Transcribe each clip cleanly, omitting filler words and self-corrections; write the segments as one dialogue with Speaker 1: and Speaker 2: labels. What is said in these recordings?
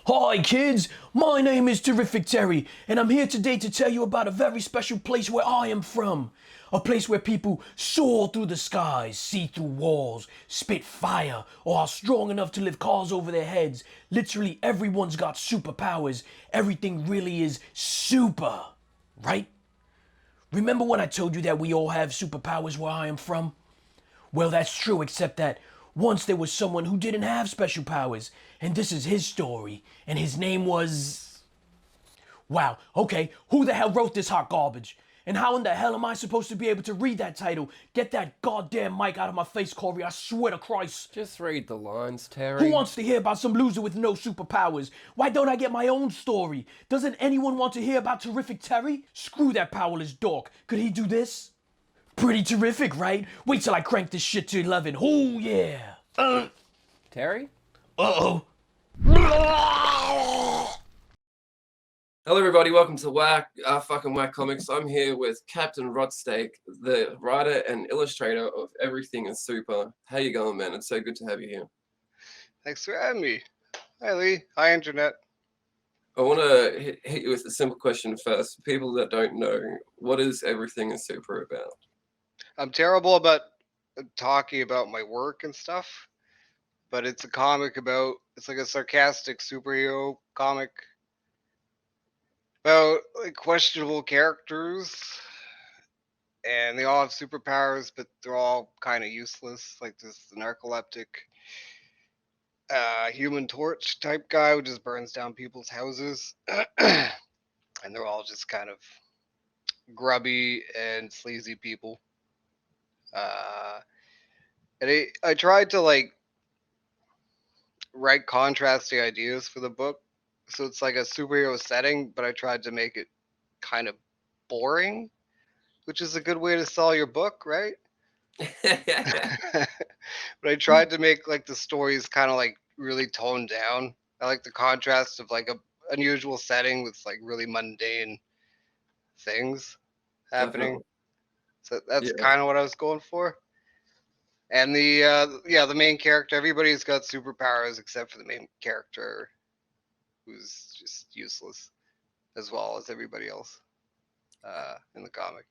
Speaker 1: Hi kids, my name is Terrific Terry, and I'm here today to tell you about a very special place where I am from. A place where people soar through the skies, see through walls, spit fire, or are strong enough to lift cars over their heads. Literally everyone's got superpowers. Everything really is super, right? Remember when I told you that we all have superpowers where I am from? Well, that's true, except that once there was someone who didn't have special powers, and this is his story, and his name was. Wow, okay, who the hell wrote this hot garbage? And how in the hell am I supposed to be able to read that title? Get that goddamn mic out of my face, Corey, I swear to Christ.
Speaker 2: Just read the lines,
Speaker 1: Who
Speaker 2: Terry.
Speaker 1: wants to hear about some loser with no superpowers? Why don't I get my own story? Doesn't anyone want to hear about Terrific Terry? Screw that powerless dork. Could he do this? Pretty terrific, right? Wait till I crank this shit to 11. Oh, yeah.
Speaker 2: Terry?
Speaker 1: Uh-oh.
Speaker 3: Hello, everybody. Welcome to Whack Comics. I'm here with Captain RottSteak, the writer and illustrator of Everything is Super. How you going, man? It's so good to have you here.
Speaker 4: Thanks for having me. Hi, Lee. Hi, Internet.
Speaker 3: I want to hit you with a simple question first. For people that don't know, what is Everything is Super about?
Speaker 4: I'm terrible about talking about my work and stuff, but it's a comic about, it's like a sarcastic superhero comic about like questionable characters, and they all have superpowers, but they're all kind of useless. Like this narcoleptic Human Torch type guy who just burns down people's houses, and they're all just kind of grubby and sleazy people. And I tried to like write contrasting ideas for the book, so it's like a superhero setting, but I tried to make it kind of boring, which is a good way to sell your book, right? But I tried to make like the stories kind of like really toned down. I like the contrast of like a unusual setting with like really mundane things happening.
Speaker 3: Definitely.
Speaker 4: So that's
Speaker 3: Yeah.
Speaker 4: kind of what I was going for. And the main character, everybody's got superpowers except for the main character, who's just useless, as well as everybody else in the comic.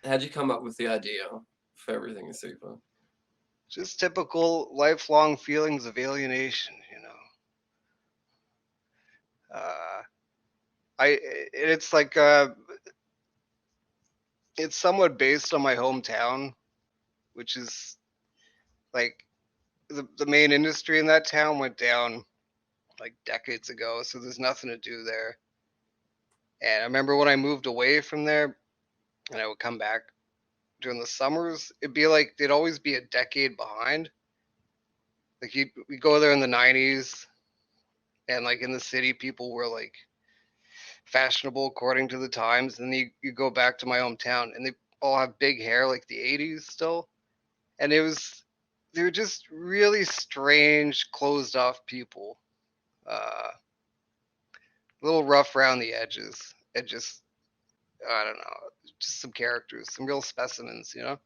Speaker 3: How'd you come up with the idea for Everything is Super?
Speaker 4: Just typical lifelong feelings of alienation, you know. It's like it's somewhat based on my hometown, which is like the main industry in that town went down like decades ago, so there's nothing to do there. And I remember when I moved away from there, and I would come back during the summers, it'd be like they'd always be a decade behind. Like we go there in the '90s, and like in the city, people were like fashionable according to the times. And then you go back to my hometown, and they all have big hair like the '80s still, and they were just really strange, closed off people, a little rough around the edges, and just I don't know, just some characters, some real specimens, you know.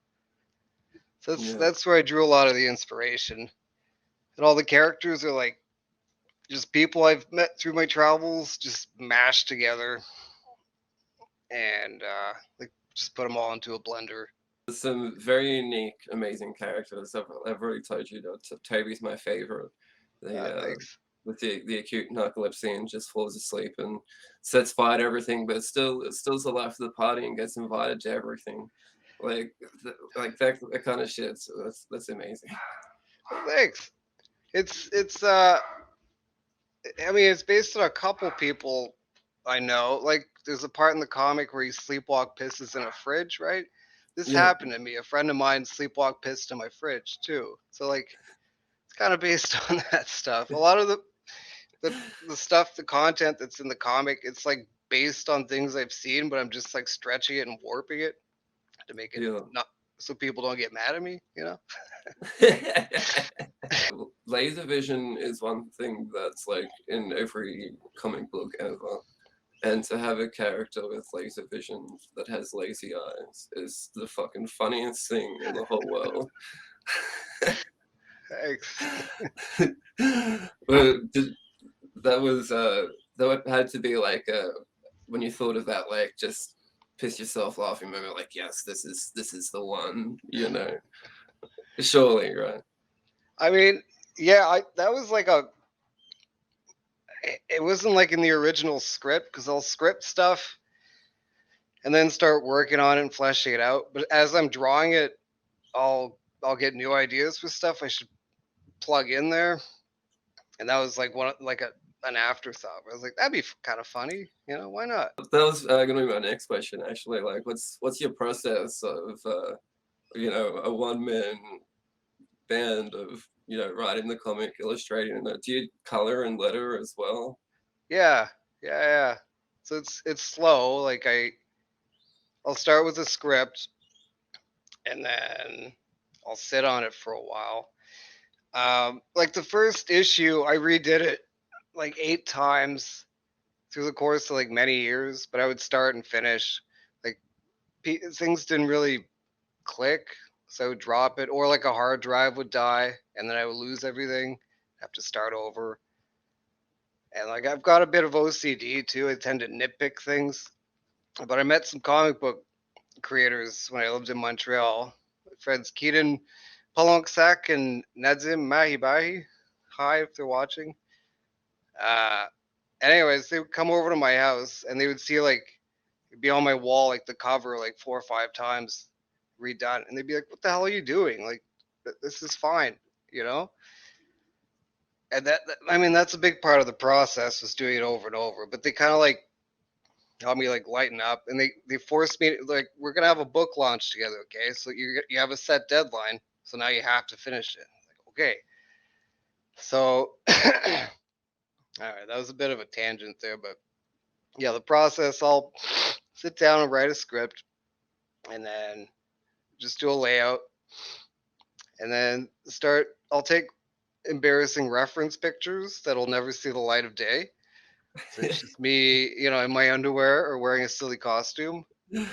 Speaker 4: So that's where I drew a lot of the inspiration, and all the characters are like just people I've met through my travels, just mashed together, and like just put them all into a blender.
Speaker 3: There's some very unique, amazing characters. I've already told you that Toby's my favorite.
Speaker 4: Thanks.
Speaker 3: With the acute narcolepsy and just falls asleep and sets fire to everything, but still the life of the party and gets invited to everything, like that kind of shit. So that's amazing.
Speaker 4: Thanks. It's I mean, it's based on a couple people I know. Like there's a part in the comic where he sleepwalk pisses in a fridge, right? This happened to me. A friend of mine sleepwalk pissed in my fridge too. So like it's kind of based on that stuff. A lot of the stuff, the content that's in the comic, it's like based on things I've seen, but I'm just like stretching it and warping it to make it not so people don't get mad at me, you know?
Speaker 3: Laser vision is one thing that's like in every comic book ever. And to have a character with laser vision that has lazy eyes is the fucking funniest thing in the whole world.
Speaker 4: Thanks.
Speaker 3: But had to be like when you thought of that, like just piss yourself off. You remember, like, yes, this is the one. You know, surely, right?
Speaker 4: I mean, yeah, that was like it wasn't like in the original script because I'll script stuff and then start working on it and fleshing it out. But as I'm drawing it, I'll get new ideas for stuff I should plug in there, and that was like an afterthought. I was like, that'd be kind of funny, why not?
Speaker 3: That was going to be my next question, actually. Like, what's your process of a one-man band of writing the comic, illustrating it? Do you color and letter as well?
Speaker 4: Yeah. So it's slow. Like I'll start with a script, and then I'll sit on it for a while. Like the first issue, I redid it like 8 times through the course of like many years, but I would start and finish. Like things didn't really click, so I would drop it, or like a hard drive would die, and then I would lose everything, have to start over. And like I've got a bit of OCD too. I tend to nitpick things, but I met some comic book creators when I lived in Montreal. My friends Keaton Palonksak and Nedzim Mahibahi. Hi, if they're watching. Anyways, they would come over to my house and they would see like it'd be on my wall, like the cover, like 4 or 5 times redone, and they'd be like, "What the hell are you doing? Like, this is fine, you know?" And I mean, that's a big part of the process was doing it over and over. But they kind of like helped me like lighten up, and they forced me to, like, we're gonna have a book launch together, okay? So you have a set deadline, so now you have to finish it. Like, okay. So, all right, that was a bit of a tangent there, but yeah, the process. I'll sit down and write a script, and then just do a layout, and then I'll take embarrassing reference pictures that'll never see the light of day. So it's just me, in my underwear or wearing a silly costume.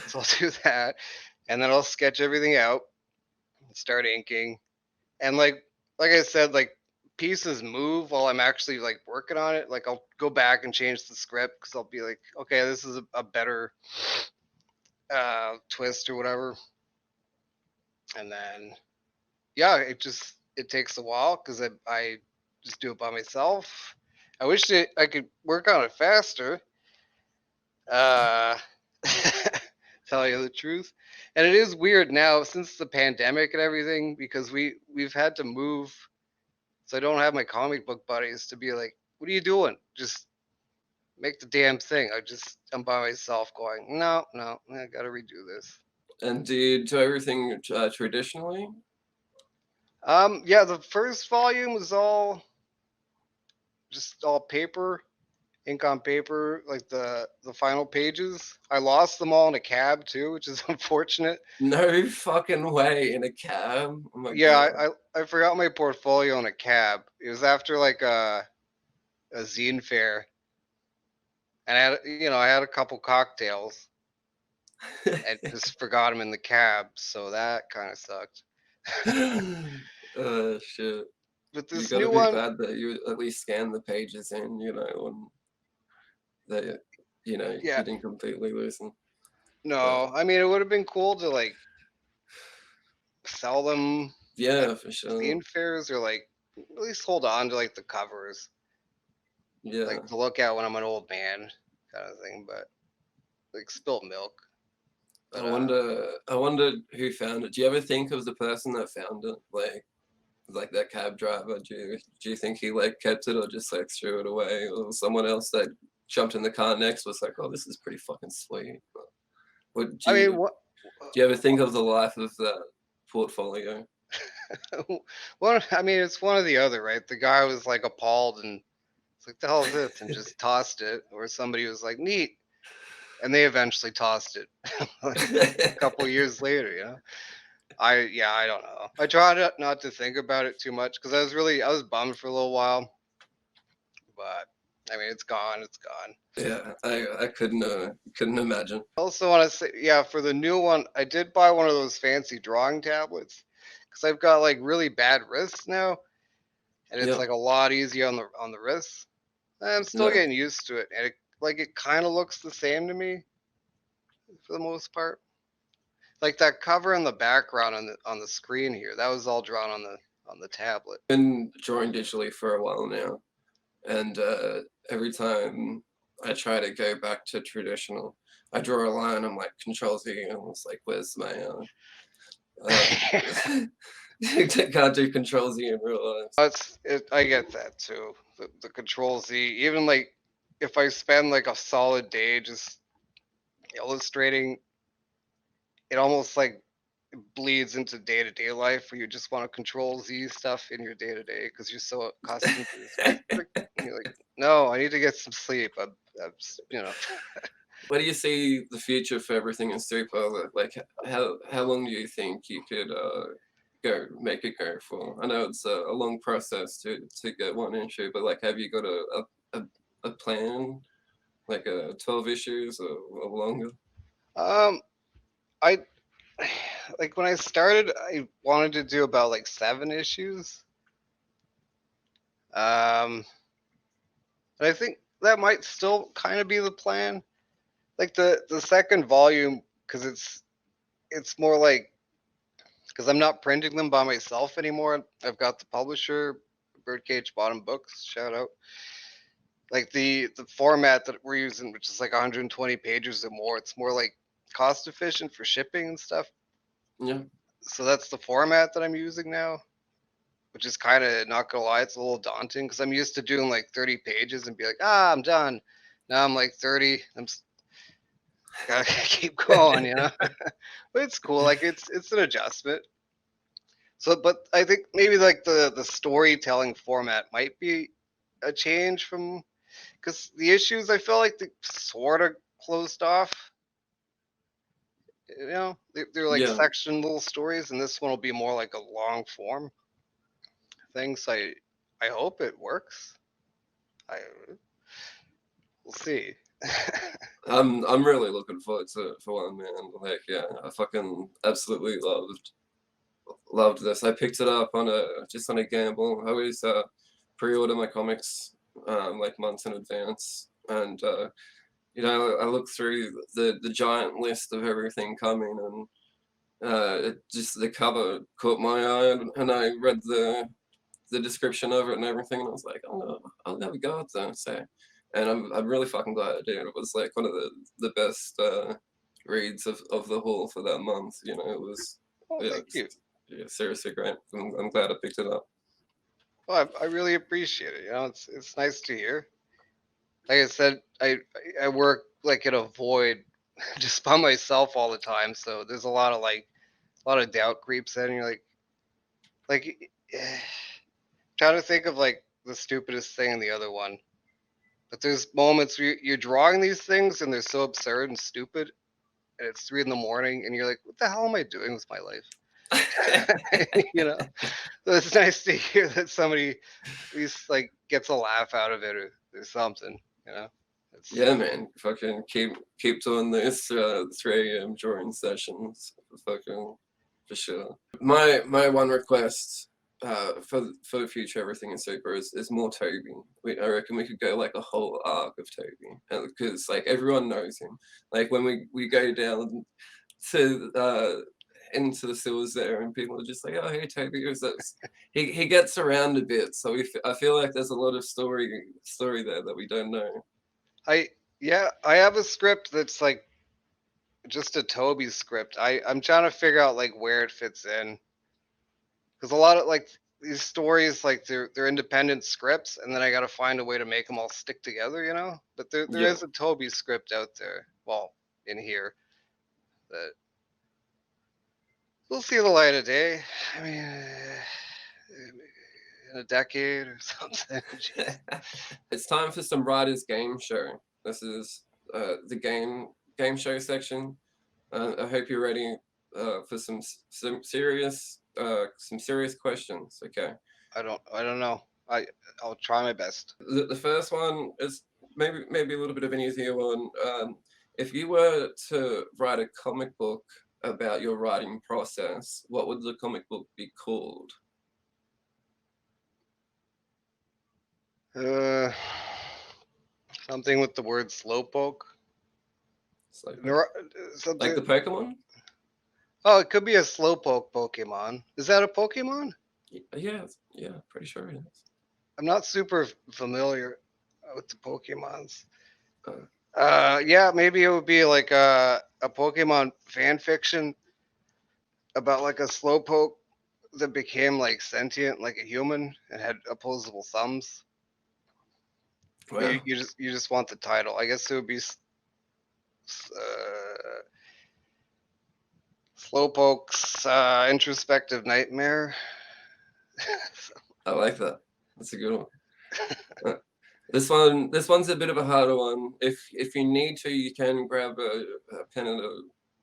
Speaker 4: So I'll do that, and then I'll sketch everything out and start inking. And like I said, like pieces move while I'm actually like working on it. Like I'll go back and change the script because I'll be like, okay, this is a better twist or whatever. And then yeah, it takes a while because I just do it by myself. I wish I could work on it faster. Uh, tell you the truth, and it is weird now since the pandemic and everything because we've had to move, so I don't have my comic book buddies to be like, "What are you doing? Just make the damn thing." I'm by myself going, "No, I got to redo this."
Speaker 3: And do you do everything traditionally?
Speaker 4: Yeah, the first volume was just all paper, ink on paper, like the final pages. I lost them all in a cab too, which is unfortunate.
Speaker 3: No fucking way, in a cab. Oh my
Speaker 4: Yeah,
Speaker 3: God.
Speaker 4: I forgot my portfolio in a cab. It was after like a zine fair, and I had a couple cocktails and just forgot them in the cab, so that kind of sucked.
Speaker 3: Shit.
Speaker 4: But
Speaker 3: You
Speaker 4: this
Speaker 3: gotta
Speaker 4: new
Speaker 3: be
Speaker 4: one,
Speaker 3: glad that you at least scan the pages in, and they, you
Speaker 4: yeah,
Speaker 3: didn't completely loosen. But
Speaker 4: no, I mean it would have been cool to like sell them at
Speaker 3: yeah, for sure.
Speaker 4: zine fairs or like at least hold on to like the covers,
Speaker 3: Yeah.
Speaker 4: like to look at when I'm an old man, kind of thing. But like spilled milk. But
Speaker 3: I wonder who found it. Do you ever think of the person that found it? Like that cab driver? Do you think he like kept it or just like threw it away? Or someone else that jumped in the car next was like, oh, this is pretty fucking sweet. What
Speaker 4: I mean, what?
Speaker 3: do you ever think of the life of that portfolio?
Speaker 4: Well, I mean, it's one or the other, right? The guy was like appalled and it's like, the hell is this? And just tossed it. Or somebody was like, neat. And they eventually tossed it like a couple years later. I don't know. I try not to think about it too much because I was bummed for a little while. But I mean, it's gone. It's gone.
Speaker 3: Yeah, I couldn't imagine.
Speaker 4: I also want to say, yeah, for the new one, I did buy one of those fancy drawing tablets because I've got like really bad wrists now, and it's
Speaker 3: Yeah.
Speaker 4: like a lot easier on the wrists. I'm still
Speaker 3: Yeah.
Speaker 4: getting used to it, and it kind of looks the same to me for the most part. Like that cover in the background on the screen here, that was all drawn on the tablet.
Speaker 3: Been drawing digitally for a while now, and every time I try to go back to traditional, I draw a line. I'm like Control Z, and it's like, where's my can't do Control Z in real life.
Speaker 4: I get that too. The Control Z, even like if I spend like a solid day just illustrating, it almost like bleeds into day-to-day life where you just want to Control Z stuff in your day-to-day because you're so accustomed to this. And you're like, no, I need to get some sleep. I'm.
Speaker 3: Where do you see the future for everything in Super? Like, how long do you think you could make it go for? I know it's a long process to get one issue, but like, have you got a plan, like 12 issues or longer?
Speaker 4: I like when I started, I wanted to do about like 7 issues. But I think that might still kind of be the plan. Like the second volume, because it's more like because I'm not printing them by myself anymore. I've got the publisher, Birdcage Bottom Books. Shout out. Like the format that we're using, which is like 120 pages or more. It's more like cost efficient for shipping and stuff.
Speaker 3: Yeah.
Speaker 4: So that's the format that I'm using now, which is kind of, not gonna lie, it's a little daunting because I'm used to doing like 30 pages and be like, I'm done. Now I'm like 30. Gotta keep going, you know. But it's cool. Like it's an adjustment. So, but I think maybe like the storytelling format might be a change from because the issues I feel like they sort of closed off. You know, they're like
Speaker 3: Yeah.
Speaker 4: section little stories, and this one will be more like a long form thing. So I hope it works. We'll see.
Speaker 3: I'm really looking forward to it for one, man. Like, yeah, I fucking absolutely loved this. I picked it up on just on a gamble. I always pre-order my comics like months in advance, and I look through the giant list of everything coming, and just the cover caught my eye, and I read the description of it and everything, and I was like, oh, I'll never go at that. So, and I'm really fucking glad I did. It was like one of the best reads of the haul for that month. You know, it was
Speaker 4: Oh,
Speaker 3: yeah,
Speaker 4: thank you.
Speaker 3: yeah, seriously great. I'm glad I picked it up.
Speaker 4: Well, I really appreciate it. You know, it's nice to hear. Like I said, I work like in a void, just by myself all the time. So there's a lot of doubt creeps in. And you're like, trying to think of like the stupidest thing in the other one. But there's moments where you're drawing these things and they're so absurd and stupid, and it's 3 a.m. and you're like, what the hell am I doing with my life? You know, so it's nice to hear that somebody at least like gets a laugh out of it or something. You know,
Speaker 3: Yeah, man, fucking keep doing this 3 a.m. drawing sessions, fucking for sure. My one request for the future, everything in Super is more Toby. I reckon we could go like a whole arc of Toby, because like everyone knows him. Like when we go down to into the sewers there, and people are just like, oh hey Toby, who's this? He gets around a bit, so I feel like there's a lot of story there that we don't know.
Speaker 4: I I have a script that's like just a Toby script. I'm trying to figure out like where it fits in because a lot of like these stories like they're independent scripts, and then I got to find a way to make them all stick together, you know. But there
Speaker 3: Yeah.
Speaker 4: is a Toby script out there, well, in here, that we'll see the light of day. I mean, in a decade or something.
Speaker 3: It's time for some writers game show. This is the game show section. I hope you're ready for some serious questions. Okay.
Speaker 4: I don't know. I'll try my best.
Speaker 3: The first one is maybe a little bit of an easier one. If you were to write a comic book about your writing process, what would the comic book be called?
Speaker 4: Something with the word slowpoke.
Speaker 3: Slowpoke. Like
Speaker 4: Something.
Speaker 3: the Pokemon?
Speaker 4: Oh, it could be a slowpoke Pokemon. Is that a Pokemon?
Speaker 3: Yeah, pretty sure it is.
Speaker 4: I'm not super familiar with the Pokemons.
Speaker 3: Uh,
Speaker 4: Yeah, maybe it would be like a Pokemon fan fiction about like a slowpoke that became like sentient, like a human, and had opposable thumbs.
Speaker 3: Wow.
Speaker 4: You just want the title. I guess it would be Slowpoke's introspective nightmare.
Speaker 3: I like that. That's a good one. This one's a bit of a harder one. If you need to, you can grab a pen and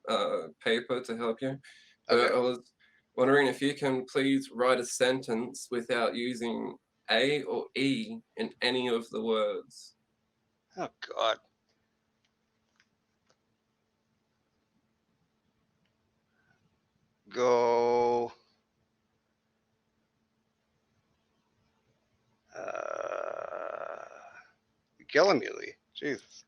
Speaker 3: a paper to help you.
Speaker 4: Okay.
Speaker 3: I was wondering if you can please write a sentence without using A or E in any of the words.
Speaker 4: Oh God. Go. You're killing me, Lee. Jesus.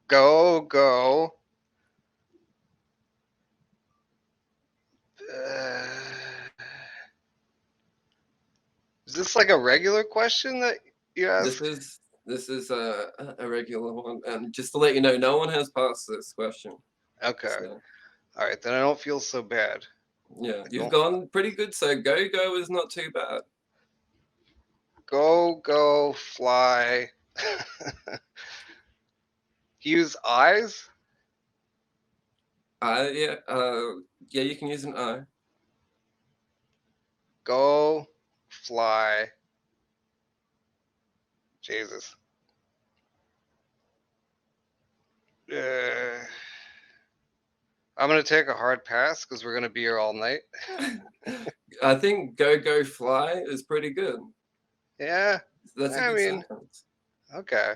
Speaker 4: Go. Is this like a regular question that you ask?
Speaker 3: This is a regular one, and just to let you know, no one has passed this question.
Speaker 4: Okay.
Speaker 3: So,
Speaker 4: All right, then I don't feel so bad.
Speaker 3: yeah, you've gone pretty good. So go is not too bad.
Speaker 4: Go, fly. Use eyes?
Speaker 3: Yeah, you can use an I.
Speaker 4: Go, fly. Jesus. I'm going to take a hard pass because we're going to be here all night.
Speaker 3: I think go fly is pretty good.
Speaker 4: Yeah.
Speaker 3: That's a good sentence.
Speaker 4: Okay.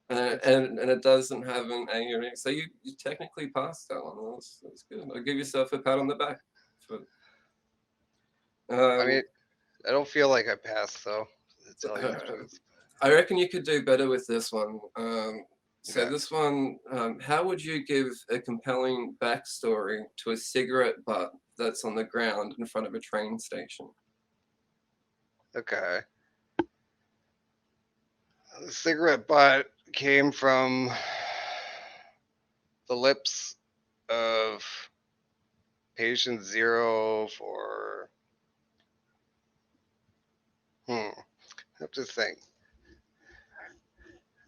Speaker 3: And it doesn't have an A or anything. So you technically passed that one. That's good. I'll give yourself a pat on the back.
Speaker 4: I mean, I don't feel like I passed, though. To tell you the truth.
Speaker 3: I reckon you could do better with this one. So
Speaker 4: Okay.
Speaker 3: this one, how would you give a compelling backstory to a cigarette butt that's on the ground in front of a train station?
Speaker 4: Okay. The cigarette butt came from the lips of patient 0 for I have to think.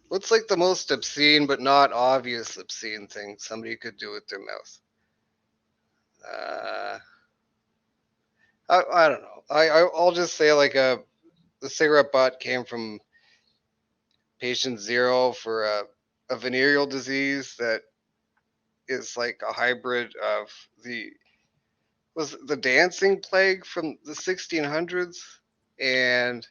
Speaker 4: What's like the most obscene but not obvious obscene thing somebody could do with their mouth? I don't know. I'll just say like the cigarette butt came from patient 0 for a venereal disease that is like a hybrid of the dancing plague from the 1600s and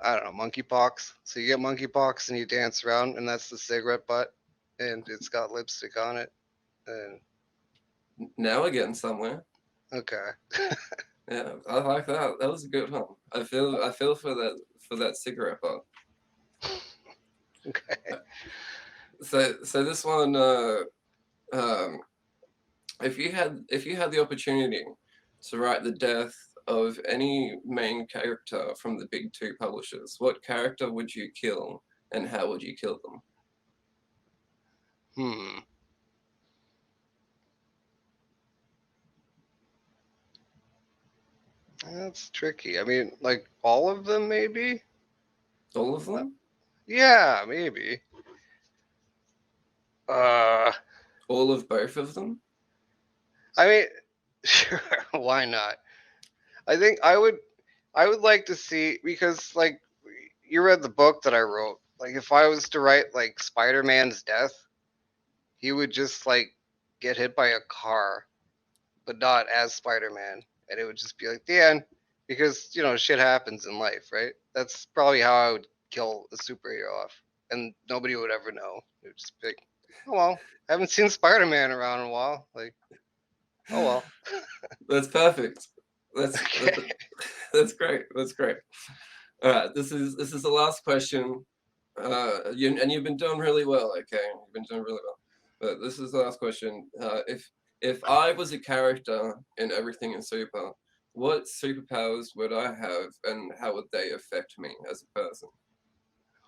Speaker 4: I don't know, monkeypox. So you get monkeypox and you dance around, and that's the cigarette butt, and it's got lipstick on it. And
Speaker 3: Now we're getting somewhere.
Speaker 4: okay.
Speaker 3: Yeah, I like that. That was a good one. I feel for that cigarette butt.
Speaker 4: Okay.
Speaker 3: So this one, if you had the opportunity to write the death of any main character from the big two publishers, what character would you kill and how would you kill them?
Speaker 4: That's tricky. I mean, like all of them, maybe.
Speaker 3: All of them?
Speaker 4: Yeah, maybe.
Speaker 3: All of both of them?
Speaker 4: I mean, sure. Why not? I think I would like to see because like you read the book that I wrote. Like if I was to write like Spider-Man's death, he would just like get hit by a car, but not as Spider-Man, and it would just be like the end because shit happens in life, right? That's probably how I would kill a superhero off, and nobody would ever know. It would just be like, oh well, I haven't seen Spider-Man around in a while. Like, oh well.
Speaker 3: That's perfect. That's
Speaker 4: Okay.
Speaker 3: That's great. That's great. All right, this is the last question. You've been doing really well. Okay, you've been doing really well. But this is the last question. If I was a character in Everything in Super, what superpowers would I have, and how would they affect me as a person?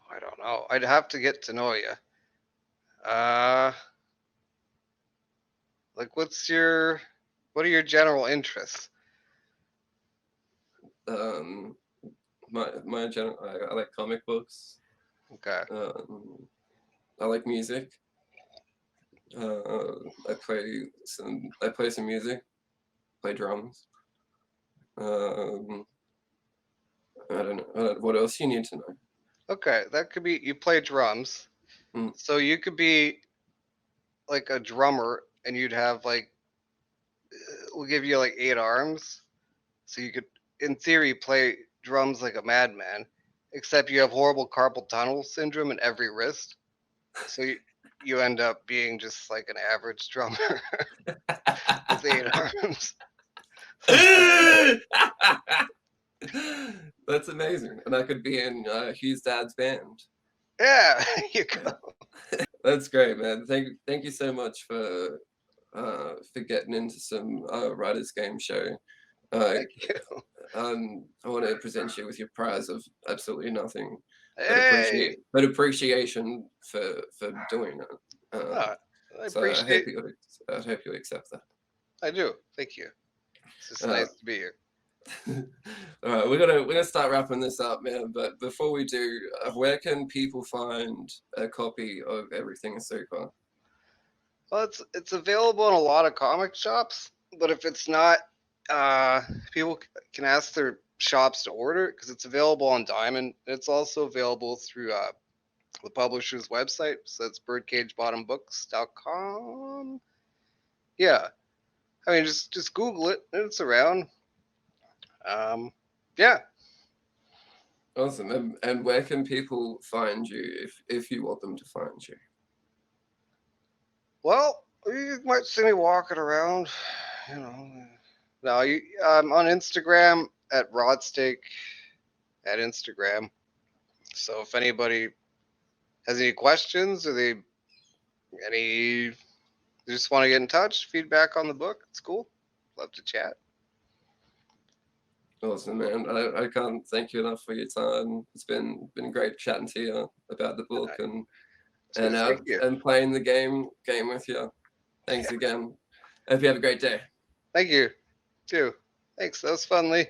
Speaker 4: I don't know. I'd have to get to know you. Like, what are your general interests?
Speaker 3: My general, I like comic books.
Speaker 4: Okay.
Speaker 3: I like music. I play some music. Play drums. I don't know. What else you need to know?
Speaker 4: Okay, that could be, you play drums.
Speaker 3: Mm.
Speaker 4: So you could be like a drummer, and you'd have like, we'll give you like 8 arms. So you could, in theory, play drums like a madman, except you have horrible carpal tunnel syndrome in every wrist. So you end up being just like an average drummer with 8 arms.
Speaker 3: That's amazing, and I could be in Hugh's dad's band.
Speaker 4: Yeah, you go.
Speaker 3: That's great, man. Thank you so much for getting into some writers game show.
Speaker 4: Thank you.
Speaker 3: I want to present you with your prize of absolutely nothing,
Speaker 4: Hey,
Speaker 3: but appreciation for doing it.
Speaker 4: I
Speaker 3: So
Speaker 4: appreciate.
Speaker 3: I hope you accept that.
Speaker 4: I do. Thank you. It's just nice to be here.
Speaker 3: All right, we're gonna start wrapping this up, man. But before we do, where can people find a copy of Everything is Super?
Speaker 4: Well, it's available in a lot of comic shops, but if it's not, people can ask their shops to order it because it's available on Diamond. It's also available through the publisher's website. So it's birdcagebottombooks.com. Yeah, I mean just Google it. It's around. Yeah.
Speaker 3: Awesome. And where can people find you if you want them to find you?
Speaker 4: Well, you might see me walking around. You know. No, I'm on Instagram at RottSteak at Instagram. So if anybody has any questions or they just want to get in touch, feedback on the book, it's cool. Love to chat.
Speaker 3: Awesome, man. I can't thank you enough for your time. It's been great chatting to you about the book and
Speaker 4: Thank you.
Speaker 3: and playing the game with you. Thanks again. Hope you have a great day.
Speaker 4: Thank you. Too. Thanks. That was fun, Lee.